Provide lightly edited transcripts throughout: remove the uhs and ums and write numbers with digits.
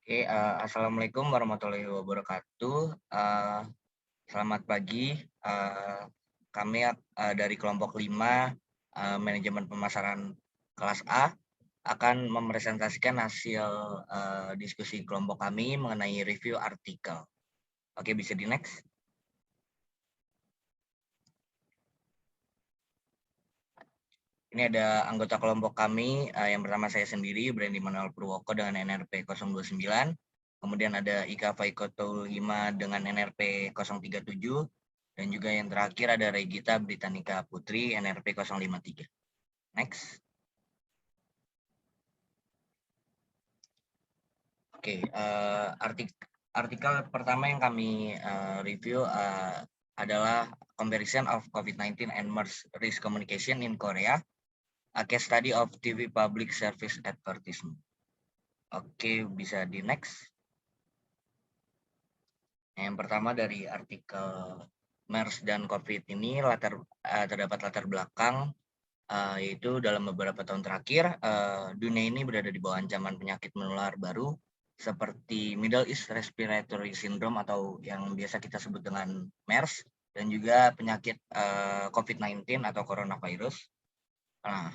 Oke, assalamualaikum warahmatullahi wabarakatuh. Selamat pagi. Kami dari kelompok 5 manajemen pemasaran kelas A akan mempresentasikan hasil diskusi kelompok kami mengenai review artikel. Oke, bisa di next. Ini ada anggota kelompok kami, yang pertama saya sendiri, Brandy Manuel Purwoko dengan NRP 029. Kemudian ada Ika Faikotul 5 dengan NRP 037. Dan juga yang terakhir ada Regita Britannica Putri, NRP 053. Next. Oke, artikel pertama yang kami review adalah Comparison of COVID-19 and MERS Risk Communication in Korea, a case study of TV public service advertisement. Oke, bisa di next. Yang pertama dari artikel MERS dan COVID ini terdapat latar belakang, yaitu dalam beberapa tahun terakhir dunia ini berada di bawah ancaman penyakit menular baru seperti Middle East Respiratory Syndrome atau yang biasa kita sebut dengan MERS, dan juga penyakit COVID-19 atau coronavirus. Nah,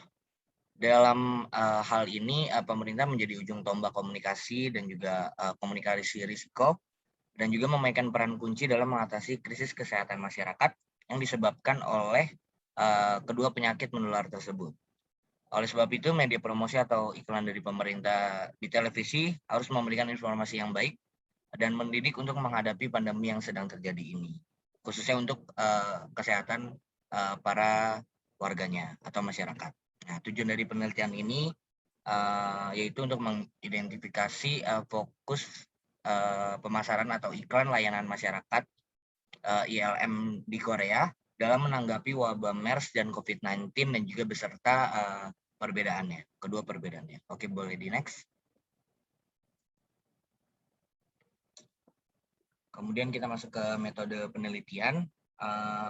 dalam hal ini pemerintah menjadi ujung tombak komunikasi dan juga komunikasi risiko, dan juga memainkan peran kunci dalam mengatasi krisis kesehatan masyarakat yang disebabkan oleh kedua penyakit menular tersebut. Oleh sebab itu, media promosi atau iklan dari pemerintah di televisi harus memberikan informasi yang baik dan mendidik untuk menghadapi pandemi yang sedang terjadi ini, khususnya untuk kesehatan para warganya atau masyarakat. Nah, tujuan dari penelitian ini yaitu untuk mengidentifikasi fokus pemasaran atau iklan layanan masyarakat ILM di Korea dalam menanggapi wabah MERS dan COVID-19 dan juga beserta kedua perbedaannya. Oke, boleh di next. Kemudian kita masuk ke metode penelitian.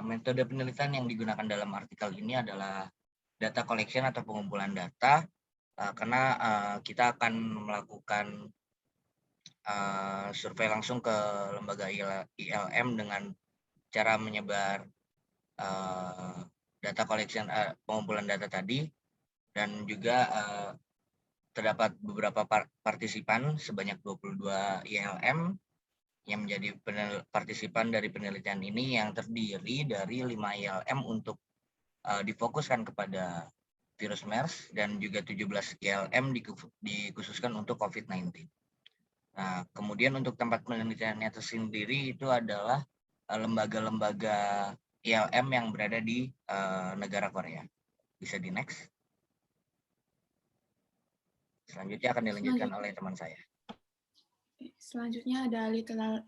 Metode penelitian yang digunakan dalam artikel ini adalah data collection atau pengumpulan data, karena kita akan melakukan survei langsung ke lembaga ILM dengan cara menyebar data collection, pengumpulan data tadi, dan juga terdapat beberapa partisipan sebanyak 22 ILM yang menjadi partisipan dari penelitian ini, yang terdiri dari 5 ILM untuk difokuskan kepada virus MERS dan juga 17 ILM dikhususkan untuk COVID-19. Nah, kemudian untuk tempat penelitiannya tersendiri itu adalah lembaga-lembaga ILM yang berada di negara Korea. Bisa di next. Selanjutnya akan dilanjutkan oleh teman saya. Selanjutnya ada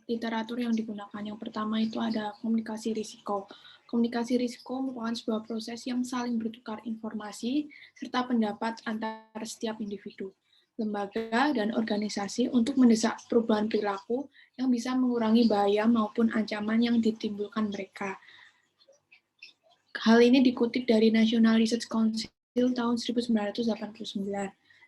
literatur yang digunakan. Yang pertama itu ada komunikasi risiko. Komunikasi risiko merupakan sebuah proses yang saling bertukar informasi serta pendapat antar setiap individu, lembaga, dan organisasi untuk mendesak perubahan perilaku yang bisa mengurangi bahaya maupun ancaman yang ditimbulkan mereka. Hal ini dikutip dari National Research Council tahun 1989.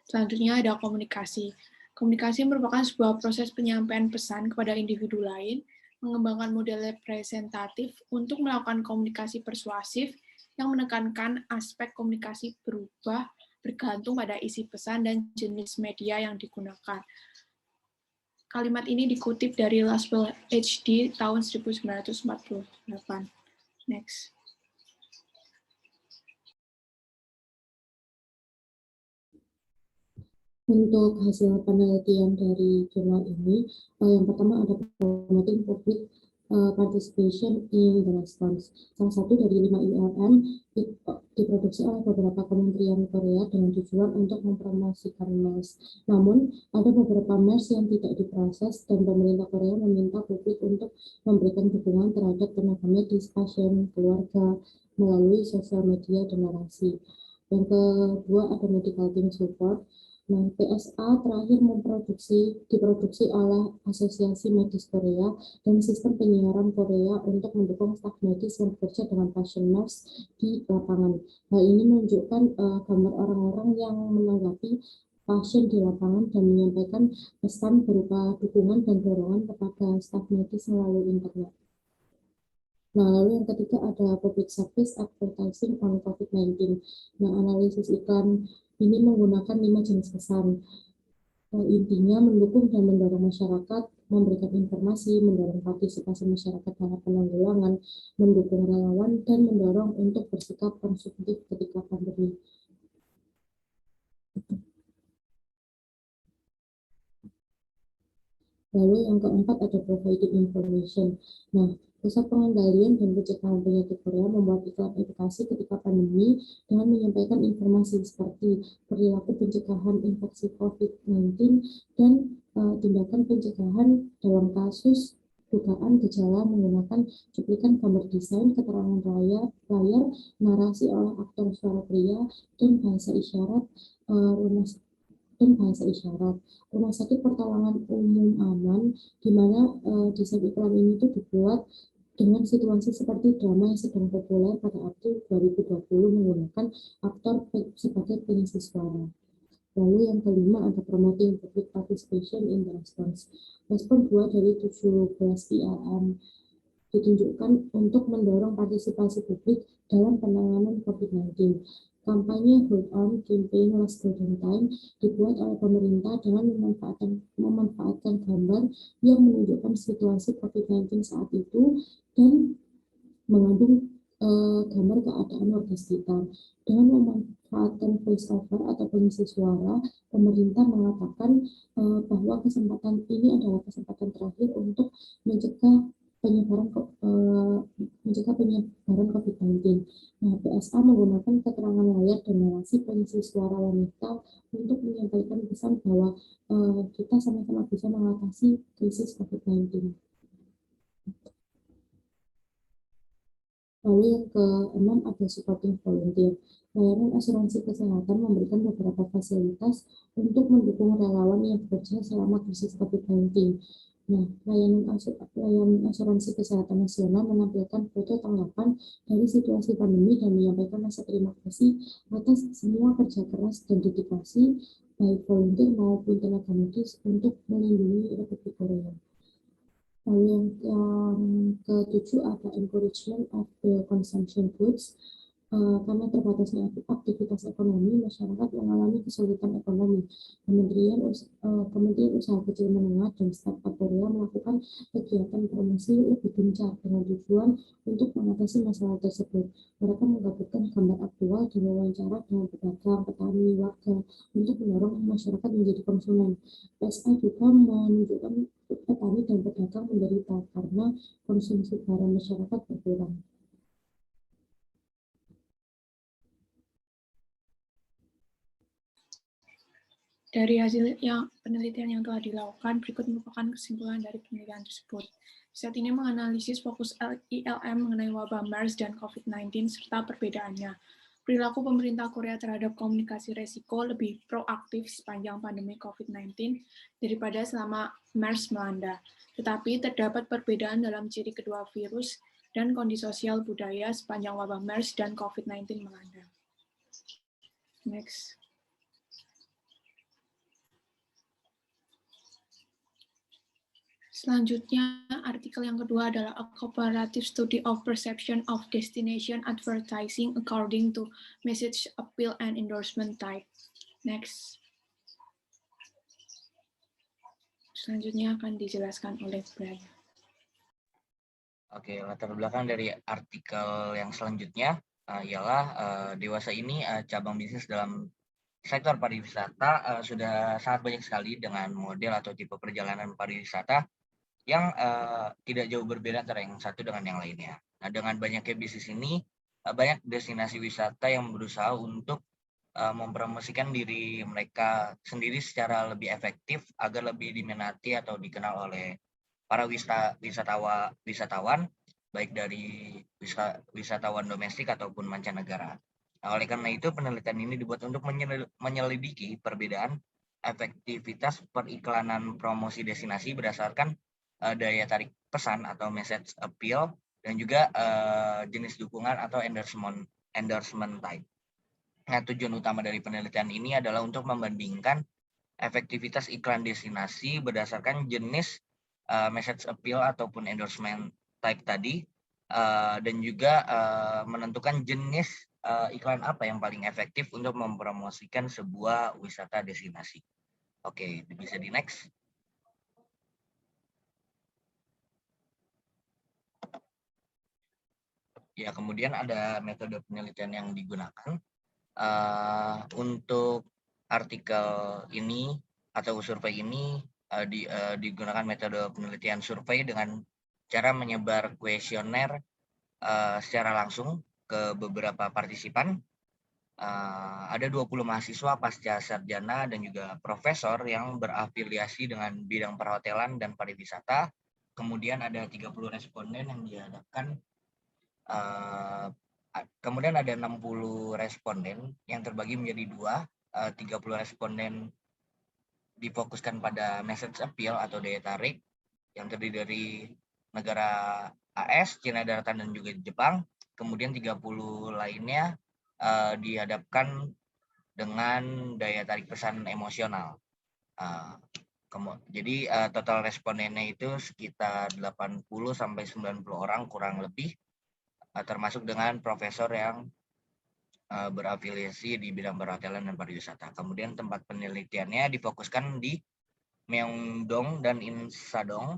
Selanjutnya ada komunikasi. Komunikasi merupakan sebuah proses penyampaian pesan kepada individu lain, mengembangkan model representatif untuk melakukan komunikasi persuasif yang menekankan aspek komunikasi berubah bergantung pada isi pesan dan jenis media yang digunakan. Kalimat ini dikutip dari Laswell HD tahun 1948. Next. Untuk hasil penelitian dari jurnal ini, yang pertama ada promoting public participation in the response. Salah satu dari 5 ILM diproduksi oleh beberapa kementerian Korea dengan tujuan untuk mempromosikan MERS. Namun, ada beberapa MERS yang tidak diproses dan pemerintah Korea meminta publik untuk memberikan dukungan terhadap tenaga medis, pasien, keluarga melalui sosial media dan narasi. Yang kedua ada medical team support. Nah, PSA terakhir diproduksi oleh Asosiasi Medis Korea dan Sistem Penyiaran Korea untuk mendukung staf medis yang bekerja dengan pasien MERS di lapangan. Hal ini menunjukkan gambar orang-orang yang menanggapi pasien di lapangan dan menyampaikan pesan berupa dukungan dan dorongan kepada staf medis melalui internet. Nah, lalu yang ketiga ada public service advertising on COVID-19. Nah, analisis iklan ini menggunakan 5 jenis pesan. Intinya mendukung dan mendorong masyarakat, memberikan informasi, mendorong partisipasi masyarakat dalam penanggulangan, mendukung relawan, dan mendorong untuk bersikap konstruktif ketika pandemi. Lalu yang keempat ada providing information. Nah, Pusat Pengendalian dan Pencegahan Penyakit Korea membuat iklan edukasi ketika pandemi dengan menyampaikan informasi seperti perilaku pencegahan infeksi COVID-19 dan tindakan pencegahan dalam kasus dugaan gejala menggunakan cuplikan gambar desain, keterangan layar, narasi oleh aktor suara pria, dan bahasa isyarat Rumah sakit pertolongan umum aman, di mana desain iklan ini tuh dibuat dengan situasi seperti drama yang sedang populer pada April 2020 menggunakan aktor sebagai pengisi suara. Lalu yang kelima ada promoting public participation in the response. Respon 2 dari 17 ILM ditunjukkan untuk mendorong partisipasi publik dalam penanganan COVID-19. Kampanye Hold On Campaign Last Golden Time dibuat oleh pemerintah dengan memanfaatkan gambar yang menunjukkan situasi COVID-19 saat itu dan mengandung gambar keadaan warga sekitar. Dengan memanfaatkan voice over atau pengisi suara, pemerintah mengatakan bahwa kesempatan ini adalah kesempatan terakhir untuk mencegah penyebaran COVID-19. Nah, PSA menggunakan keterangan layar dan narasi pengisi suara wanita untuk menyampaikan pesan bahwa kita sama-sama bisa mengatasi krisis COVID-19. Lalu yang keenam ada supporting volunteer. Layanan asuransi kesehatan memberikan beberapa fasilitas untuk mendukung relawan yang bekerja selama krisis COVID-19. Nah, layanan asuransi kesehatan nasional menampilkan foto tanggapan dari situasi pandemi dan menyampaikan rasa terima kasih atas semua kerja keras dan dedikasi baik volunteer maupun tenaga medis untuk melindungi Republik Korea. Lalu yang ketujuh ada encouragement of the consumption goods. Karena terbatasnya aktivitas ekonomi, masyarakat mengalami kesulitan ekonomi. Kementerian Usaha Kecil Menengah dan Startup Korea melakukan kegiatan promosi lebih gencar dengan tujuan untuk mengatasi masalah tersebut. Mereka menggabungkan gambar aktual dan wawancara dengan pedagang, petani, warga untuk mendorong masyarakat menjadi konsumen. PSA juga menunjukkan petani dan pedagang menderita karena konsumsi barang masyarakat berkurang. Dari hasil penelitian yang telah dilakukan, berikut merupakan kesimpulan dari penelitian tersebut. Saat ini menganalisis fokus ILM mengenai wabah MERS dan COVID-19 serta perbedaannya. Perilaku pemerintah Korea terhadap komunikasi resiko lebih proaktif sepanjang pandemi COVID-19 daripada selama MERS melanda. Tetapi terdapat perbedaan dalam ciri kedua virus dan kondisi sosial budaya sepanjang wabah MERS dan COVID-19 melanda. Next. Selanjutnya, artikel yang kedua adalah A Comparative Study of Perception of Destination Advertising According to Message Appeal and Endorsement Type. Next. Selanjutnya akan dijelaskan oleh Brian. Oke, latar belakang dari artikel yang selanjutnya ialah dewasa ini cabang bisnis dalam sektor pariwisata sudah sangat banyak sekali dengan model atau tipe perjalanan pariwisata yang tidak jauh berbeda antara yang satu dengan yang lainnya. Nah, dengan banyaknya bisnis ini, banyak destinasi wisata yang berusaha untuk mempromosikan diri mereka sendiri secara lebih efektif agar lebih diminati atau dikenal oleh para wisatawan, baik dari wisatawan domestik ataupun mancanegara. Nah, oleh karena itu, penelitian ini dibuat untuk menyelidiki perbedaan efektivitas periklanan promosi destinasi berdasarkan daya tarik pesan atau message appeal dan juga jenis dukungan atau endorsement type. Nah, tujuan utama dari penelitian ini adalah untuk membandingkan efektivitas iklan destinasi berdasarkan jenis message appeal ataupun endorsement type tadi, dan juga menentukan jenis iklan apa yang paling efektif untuk mempromosikan sebuah wisata destinasi. Oke, bisa di next. Ya, kemudian ada metode penelitian yang digunakan. Untuk artikel ini atau survei ini digunakan metode penelitian survei dengan cara menyebar kuesioner secara langsung ke beberapa partisipan. Ada 20 mahasiswa pasca sarjana dan juga profesor yang berafiliasi dengan bidang perhotelan dan pariwisata. Kemudian ada 30 responden yang dihadapkan. Kemudian ada 60 responden yang terbagi menjadi dua. 30 responden difokuskan pada message appeal atau daya tarik yang terdiri dari negara AS, Cina Daratan, dan juga Jepang. Kemudian 30 lainnya dihadapkan dengan daya tarik pesan emosional. Jadi total respondennya itu sekitar 80 sampai 90 orang kurang lebih, termasuk dengan profesor yang berafiliasi di bidang perhotelan dan pariwisata. Kemudian tempat penelitiannya difokuskan di Myeongdong dan Insadong.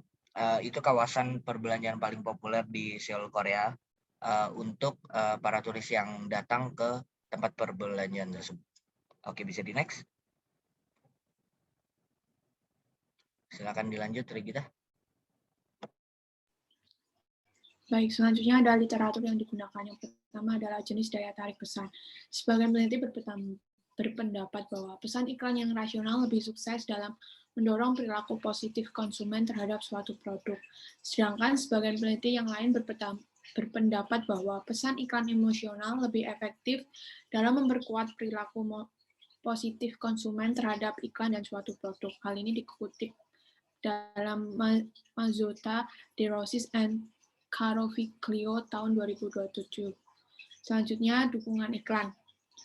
Itu kawasan perbelanjaan paling populer di Seoul, Korea, untuk para turis yang datang ke tempat perbelanjaan tersebut. Oke, bisa di next. Silakan dilanjut, Regita. Baik, selanjutnya ada literatur yang digunakan. Yang pertama adalah jenis daya tarik pesan. Sebagian peneliti berpendapat bahwa pesan iklan yang rasional lebih sukses dalam mendorong perilaku positif konsumen terhadap suatu produk. Sedangkan sebagian peneliti yang lain berpendapat bahwa pesan iklan emosional lebih efektif dalam memperkuat perilaku positif konsumen terhadap iklan dan suatu produk. Hal ini dikutip dalam Mazzotta, De Rossi, and Carofiglio tahun 2027. Selanjutnya, dukungan iklan.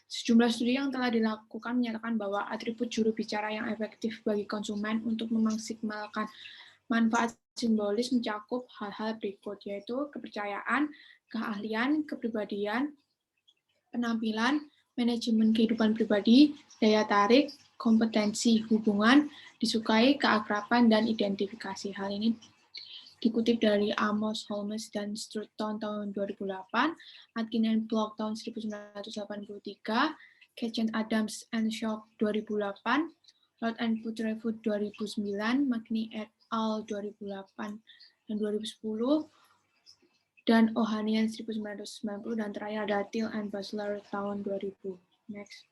Sejumlah studi yang telah dilakukan menyatakan bahwa atribut juru bicara yang efektif bagi konsumen untuk memaksimalkan manfaat simbolis mencakup hal-hal berikut, yaitu kepercayaan, keahlian, kepribadian, penampilan, manajemen kehidupan pribadi, daya tarik, kompetensi, hubungan, disukai, keakraban, dan identifikasi. Hal ini dikutip dari Amos, Holmes, dan Strutton tahun 2008, Atkin and Block tahun 1983, Ketchen, Adams, and Schock 2008, Lord and Putrefoot 2009, Magni et al. 2008 dan 2010, dan Ohanian 1990, dan terakhir ada Thiel and Basler tahun 2000. Next.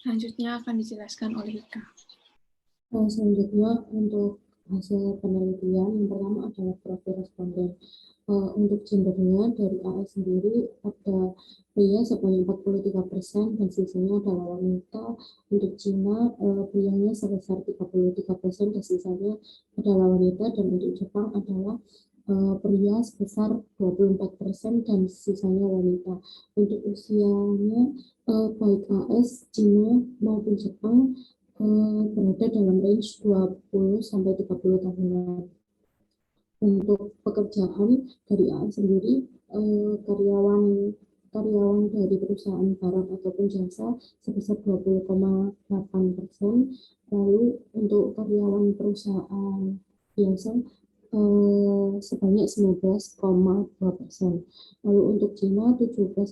Selanjutnya akan dijelaskan oleh Ika. Selanjutnya untuk hasil penelitian yang pertama adalah profil responden. Untuk gendernya dari AS sendiri ada pria sebanyak 43% dan sisanya adalah wanita. Untuk Cina prianya sebesar 33% dan sisanya adalah wanita, dan untuk Jepang adalah pria sebesar 24% dan sisanya wanita. Untuk usianya baik AS, Cina maupun Jepang berada dalam range 20 sampai 30 tahunan. Untuk pekerjaan dari AS sendiri, karyawan dari perusahaan barang ataupun jasa sebesar 20,8%. Lalu untuk karyawan perusahaan biasa sebanyak 19,2%. Lalu untuk Cina 17,5%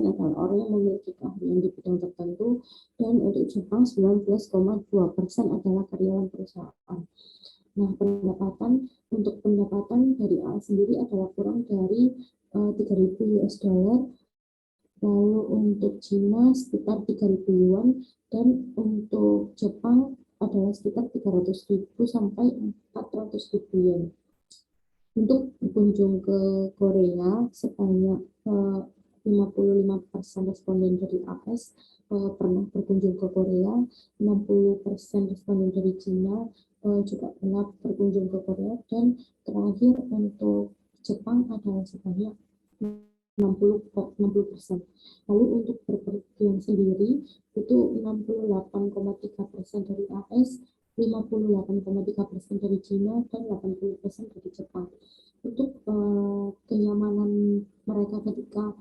adalah orang yang memiliki keahlian di bidang tertentu, dan untuk Jepang 19,2% adalah karyawan perusahaan. Nah, untuk pendapatan dari AS sendiri adalah kurang dari 3.000 US dollar. Lalu untuk Cina sekitar 3.000 yuan, dan untuk Jepang adalah sekitar 300.000 sampai 400.000 yen. Untuk berkunjung ke Korea, sebanyak 55% responden dari AS pernah berkunjung ke Korea, 60% responden dari Cina juga pernah berkunjung ke Korea, dan terakhir untuk Jepang adalah sebanyak 60%. Lalu untuk berpergian sendiri itu 68,3% dari AS, 58,3% dari Cina, dan 80% dari Jepang. Untuk kenyamanan mereka ketika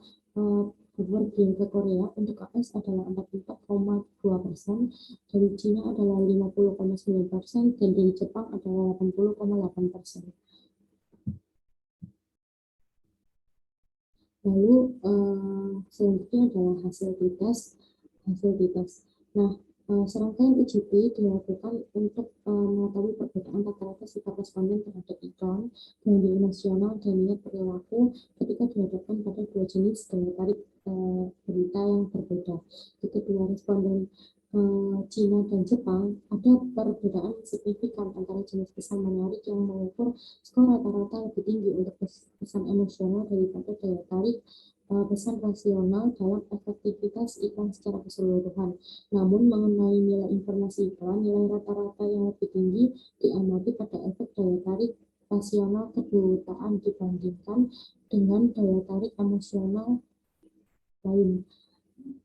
berpergian ke Korea, untuk AS adalah 44,2%, dari Cina adalah 50,9%, dan dari Jepang adalah 80,8%. Lalu selanjutnya adalah hasil dites. Nah, serangkaian uji dilakukan untuk mengetahui perbedaan rata-rata sikap responden terhadap iklan, gaya nasional, dan minat perilaku ketika dihadapkan pada dua jenis daya tarik berita yang berbeda. Di kedua responden Cina dan Jepang, ada perbedaan signifikan antara jenis pesan menarik yang mengukur skor rata-rata lebih tinggi untuk pesan emosional daripada daya tarik pesan rasional dalam efektivitas iklan secara keseluruhan. Namun mengenai nilai informasi iklan, nilai rata-rata yang lebih tinggi diamati pada efek daya tarik rasional kedutaan dibandingkan dengan daya tarik emosional lain.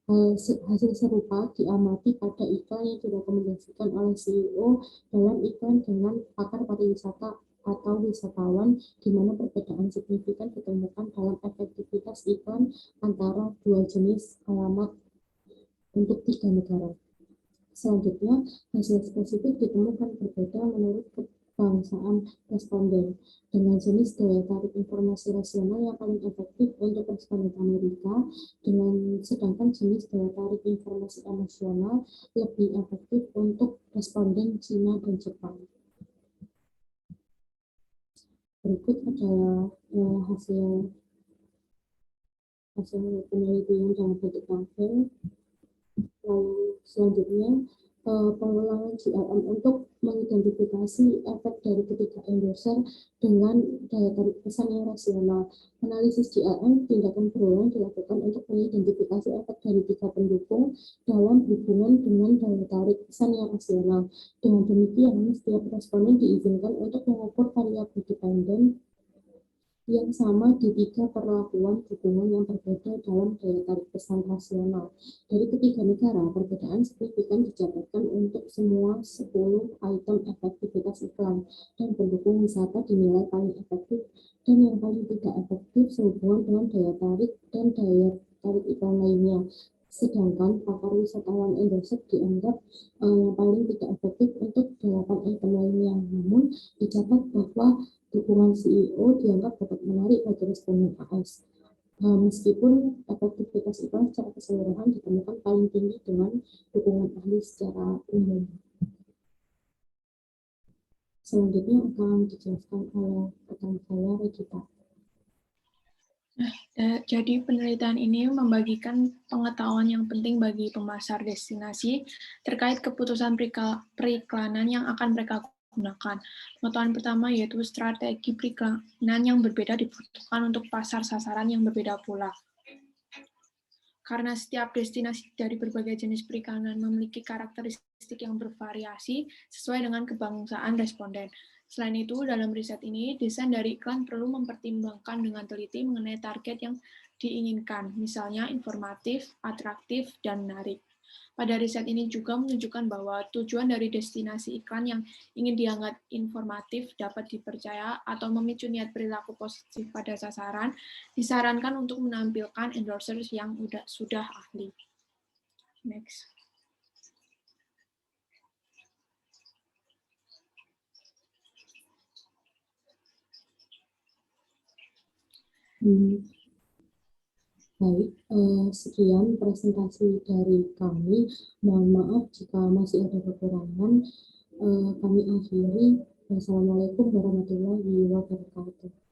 Hasil serupa diamati pada iklan yang direkomendasikan oleh CEO dalam iklan dengan pakar pariwisata atau wisatawan, di mana perbedaan signifikan ditemukan dalam efektivitas iklan antara dua jenis alamat untuk 3 negara. Selanjutnya, hasil spesifik ditemukan berbeda menurut kebangsaan responden. Dengan jenis daya tarik informasi rasional yang paling efektif untuk responden Amerika, sedangkan jenis daya tarik informasi emosional lebih efektif untuk responden Cina dan Jepang. Berikut adalah hasil penelitian dalam bentuk tabel. Lalu selanjutnya pengulangan GLM untuk mengidentifikasi efek dari ketiga endorser dengan daya tarik pesan yang rasional. Analisis GLM tindakan berulang dilakukan untuk mengidentifikasi efek dari tiga pendukung dalam hubungan dengan daya tarik pesan yang rasional. Dengan demikian, setiap responden diizinkan untuk mengukur variabel dependen yang sama di tiga perlakuan hubungan yang berbeda dalam daya tarik pesan rasional. Dari ketiga negara, perbedaan signifikan dicatatkan untuk semua 10 item efektivitas iklan, dan pendukung wisata dinilai paling efektif dan yang paling tidak efektif sehubungan dengan daya tarik dan daya tarik iklan lainnya. Sedangkan pakar wisatawan endorser dianggap yang paling tidak efektif untuk 8 item lainnya. Namun, dicatat bahwa dukungan CEO dianggap dapat menarik bagi responden AS. Meskipun efektivitas iklan secara keseluruhan ditemukan paling tinggi dengan dukungan ahli secara umum. Selanjutnya akan dijelaskan oleh rekan saya, Regita. Jadi penelitian ini membagikan pengetahuan yang penting bagi pemasar destinasi terkait keputusan periklanan yang akan mereka gunakan. Pengetahuan pertama yaitu strategi periklanan yang berbeda dibutuhkan untuk pasar sasaran yang berbeda pula. Karena setiap destinasi dari berbagai jenis periklanan memiliki karakteristik yang bervariasi sesuai dengan kebangsaan responden. Selain itu, dalam riset ini, desain dari iklan perlu mempertimbangkan dengan teliti mengenai target yang diinginkan, misalnya informatif, atraktif, dan menarik. Pada riset ini juga menunjukkan bahwa tujuan dari destinasi iklan yang ingin dianggap informatif, dapat dipercaya, atau memicu niat perilaku positif pada sasaran, disarankan untuk menampilkan endorsers yang sudah ahli. Next. Baik, sekian presentasi dari kami. Mohon maaf jika masih ada kekurangan. Kami akhiri. Wassalamualaikum warahmatullahi wabarakatuh.